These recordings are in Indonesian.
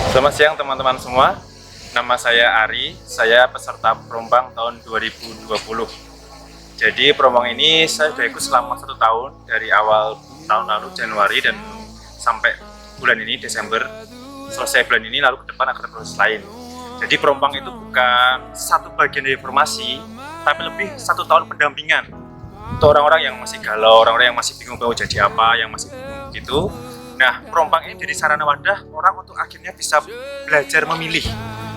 Selamat siang teman-teman semua. Nama saya Ari, saya peserta Perombang tahun 2020. Jadi Perombang ini saya sudah ikut selama 1 tahun, dari awal tahun lalu Januari dan sampai bulan ini Desember. Selesai bulan ini, lalu ke depan akan proses lain. Jadi Perombang itu bukan satu bagian dari formasi, tapi lebih 1 tahun pendampingan untuk orang-orang yang masih galau, orang-orang yang masih bingung mau jadi apa, yang masih bingung gitu. Nah, Perombang ini jadi sarana wadah orang untuk akhirnya bisa belajar memilih.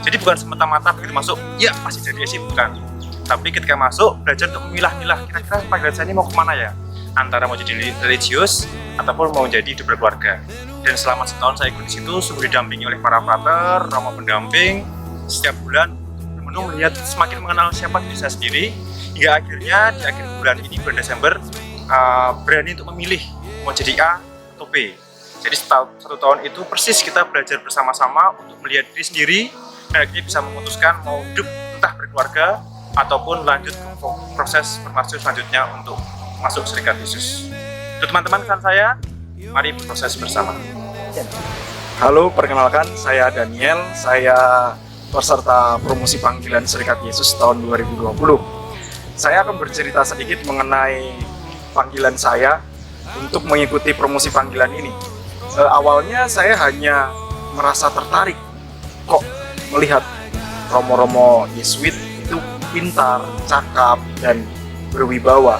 Jadi bukan semata-mata begitu masuk, ya pasti jadi SI, bukan. Tapi ketika masuk, belajar untuk memilah-milah, kira-kira panggilan saya ini mau kemana ya? Antara mau jadi religius, ataupun mau jadi hidup berkeluarga. Dan selama 1 tahun saya ikut di situ, sungguh didampingi oleh para frater, romo pendamping. Setiap bulan, benar-benar melihat semakin mengenal siapa diri saya sendiri, hingga akhirnya di akhir bulan ini, bulan Desember, berani untuk memilih mau jadi A atau B. Jadi 1 tahun itu persis kita belajar bersama-sama untuk melihat diri sendiri dan akhirnya bisa memutuskan mau hidup entah berkeluarga ataupun lanjut ke proses formasi selanjutnya untuk masuk Serikat Yesus. Untuk teman-teman kan saya, mari berproses bersama. Halo, perkenalkan saya Daniel, saya peserta promosi panggilan Serikat Yesus tahun 2020. Saya akan bercerita sedikit mengenai panggilan saya untuk mengikuti promosi panggilan ini. Awalnya saya hanya merasa tertarik kok melihat romo-romo Yesuit itu pintar, cakap, dan berwibawa.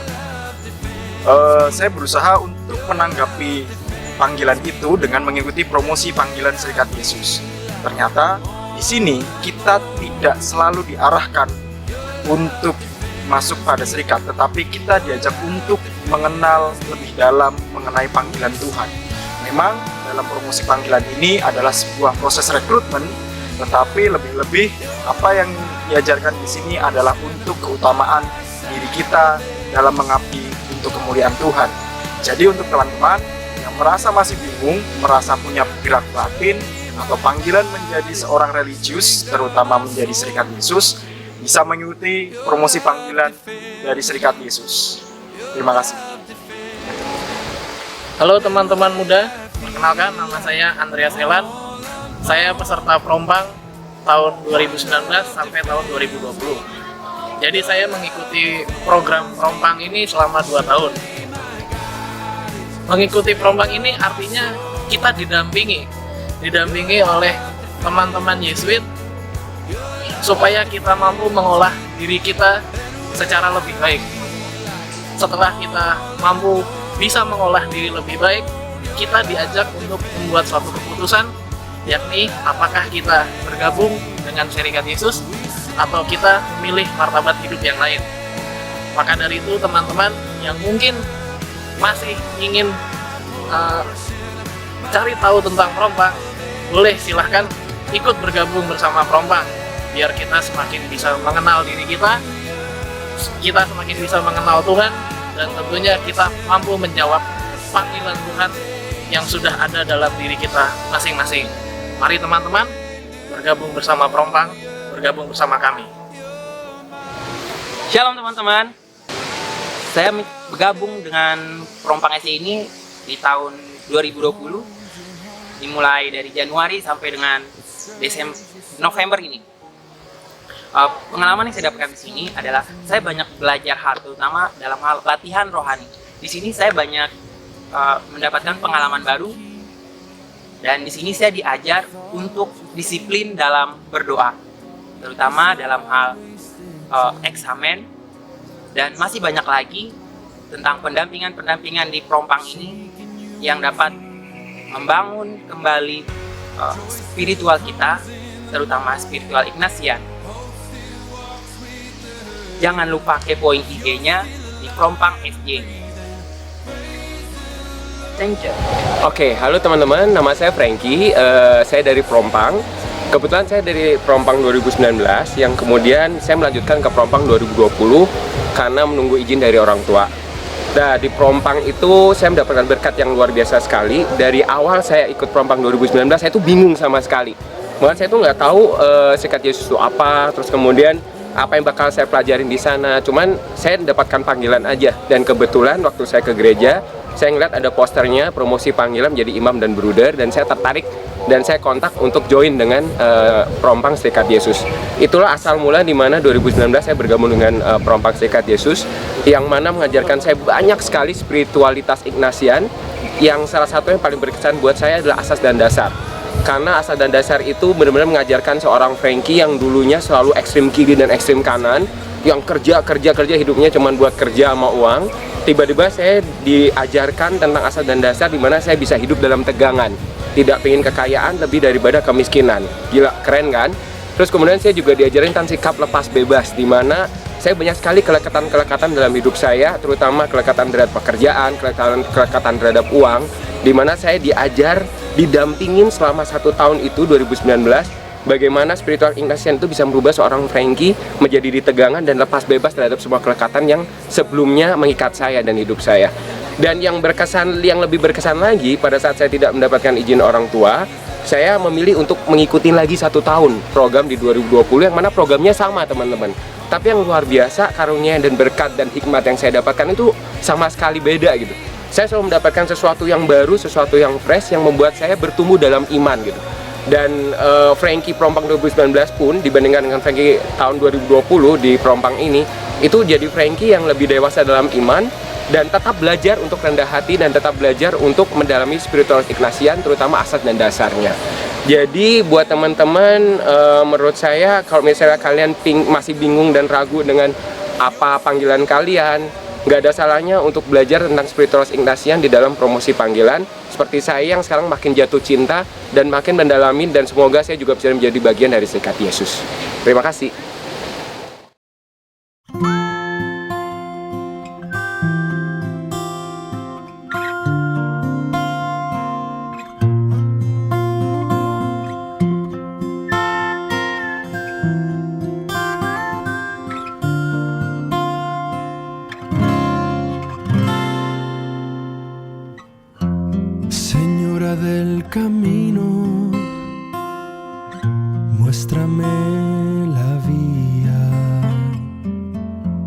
Saya berusaha untuk menanggapi panggilan itu dengan mengikuti promosi panggilan Serikat Yesus. Ternyata di sini kita tidak selalu diarahkan untuk masuk pada serikat, tetapi kita diajak untuk mengenal lebih dalam mengenai panggilan Tuhan. Memang dalam promosi panggilan ini adalah sebuah proses rekrutmen, tetapi lebih-lebih apa yang diajarkan di sini adalah untuk keutamaan diri kita dalam mengabdi untuk kemuliaan Tuhan. Jadi untuk teman-teman yang merasa masih bingung, merasa punya gerak batin atau panggilan menjadi seorang religius, terutama menjadi Serikat Yesus, bisa mengikuti promosi panggilan dari Serikat Yesus. Terima kasih. Halo teman-teman muda, perkenalkan nama saya Andreas Elan. Saya peserta Perombang tahun 2019 sampai tahun 2020. Jadi saya mengikuti program Perombang ini selama 2 tahun. Mengikuti Perombang ini artinya kita didampingi oleh teman-teman Yesuit supaya kita mampu mengolah diri kita secara lebih baik. Setelah kita mampu bisa mengolah diri lebih baik, kita diajak untuk membuat suatu keputusan, yakni apakah kita bergabung dengan Serikat Yesus atau kita memilih martabat hidup yang lain. Maka dari itu teman-teman yang mungkin masih ingin cari tahu tentang Perombang, boleh silahkan ikut bergabung bersama Perombang, biar kita semakin bisa mengenal diri kita semakin bisa mengenal Tuhan, dan tentunya kita mampu menjawab panggilan Tuhan yang sudah ada dalam diri kita masing-masing. Mari teman-teman bergabung bersama Perombang, bergabung bersama kami. Shalom teman-teman, saya bergabung dengan Perombang SI ini di tahun 2020, dimulai dari Januari sampai dengan November ini. Pengalaman yang saya dapatkan di sini adalah saya banyak belajar hal, terutama dalam hal latihan rohani. Di sini saya banyak mendapatkan pengalaman baru Dan di sini saya diajar untuk disiplin dalam berdoa, terutama dalam hal eksamen, dan masih banyak lagi tentang pendampingan di Prompang ini yang dapat membangun kembali spiritual kita, terutama spiritual Ignatian. Jangan lupa kepoin IG-nya di Prompang SJ. Thank you. Oke, halo teman-teman, nama saya Frankie, saya dari Prompang. Kebetulan saya dari Prompang 2019, yang kemudian saya melanjutkan ke Prompang 2020 karena menunggu izin dari orang tua. Nah, di Prompang itu saya mendapatkan berkat yang luar biasa sekali. Dari awal saya ikut Prompang 2019, saya itu bingung sama sekali. Bahkan saya itu nggak tahu Serikat Yesus itu apa, terus kemudian apa yang bakal saya pelajarin di sana. Cuman saya mendapatkan panggilan aja, dan kebetulan waktu saya ke gereja, saya ngeliat ada posternya promosi panggilan menjadi imam dan bruder, dan saya tertarik dan saya kontak untuk join dengan Prompang Serikat Yesus. Itulah asal mula di mana 2019 saya bergabung dengan Prompang Serikat Yesus, yang mana mengajarkan saya banyak sekali spiritualitas Ignatian, yang salah satu yang paling berkesan buat saya adalah asas dan dasar. Karena asas dan dasar itu benar-benar mengajarkan seorang Frankie yang dulunya selalu ekstrem kiri dan ekstrem kanan, yang kerja hidupnya cuma buat kerja sama uang. Tiba-tiba saya diajarkan tentang asas dan dasar di mana saya bisa hidup dalam tegangan, tidak pengen kekayaan lebih daripada kemiskinan. Gila, keren kan? Terus kemudian saya juga diajarin tentang sikap lepas bebas, di mana saya banyak sekali kelekatan dalam hidup saya, terutama kelekatan terhadap pekerjaan, kelekatan terhadap uang, di mana saya didampingin selama 1 tahun itu 2019, bagaimana spiritual Ignatian itu bisa merubah seorang Frankie menjadi ditegangan dan lepas bebas terhadap semua kelekatan yang sebelumnya mengikat saya dan hidup saya. Dan yang lebih berkesan lagi, pada saat saya tidak mendapatkan izin orang tua, saya memilih untuk mengikuti lagi 1 tahun program di 2020, yang mana programnya sama teman-teman. Tapi yang luar biasa, karunia dan berkat dan hikmat yang saya dapatkan itu sama sekali beda gitu. Saya selalu mendapatkan sesuatu yang baru, sesuatu yang fresh, yang membuat saya bertumbuh dalam iman gitu. Dan Frankie Prompang 2019 pun dibandingkan dengan Frankie tahun 2020 di Prompang ini, itu jadi Frankie yang lebih dewasa dalam iman, dan tetap belajar untuk rendah hati, dan tetap belajar untuk mendalami spiritual Ignatian, terutama asas dan dasarnya. Jadi buat teman-teman, menurut saya kalau misalnya kalian masih bingung dan ragu dengan apa panggilan kalian, nggak ada salahnya untuk belajar tentang spiritual Ignatian di dalam promosi panggilan. Seperti saya yang sekarang makin jatuh cinta dan makin mendalami, dan semoga saya juga bisa menjadi bagian dari Serikat Yesus. Terima kasih. Señora del camino, muéstrame la vía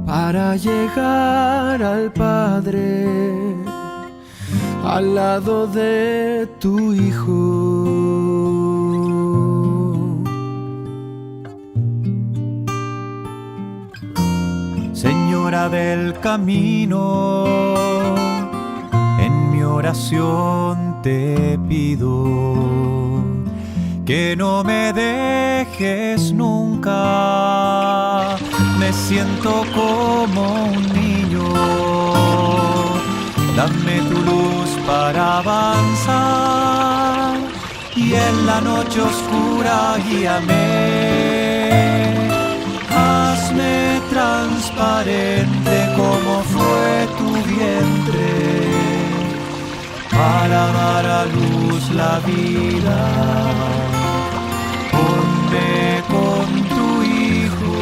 para llegar al Padre, al lado de tu Hijo. Señora del camino, en mi oración te pido que no me dejes nunca. Me siento como un niño, dame tu luz para avanzar, y en la noche oscura guíame. Hazme transparente como fue tu vientre, para dar a luz la vida. Ponme con tu Hijo,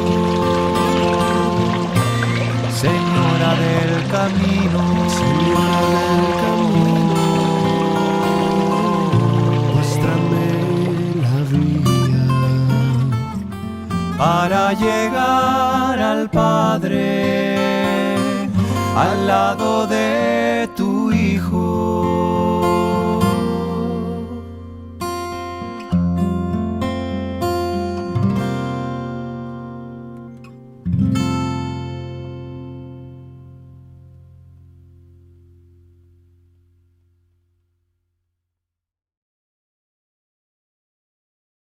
Señora del camino. Muéstrame la vía para llegar al Padre, al lado de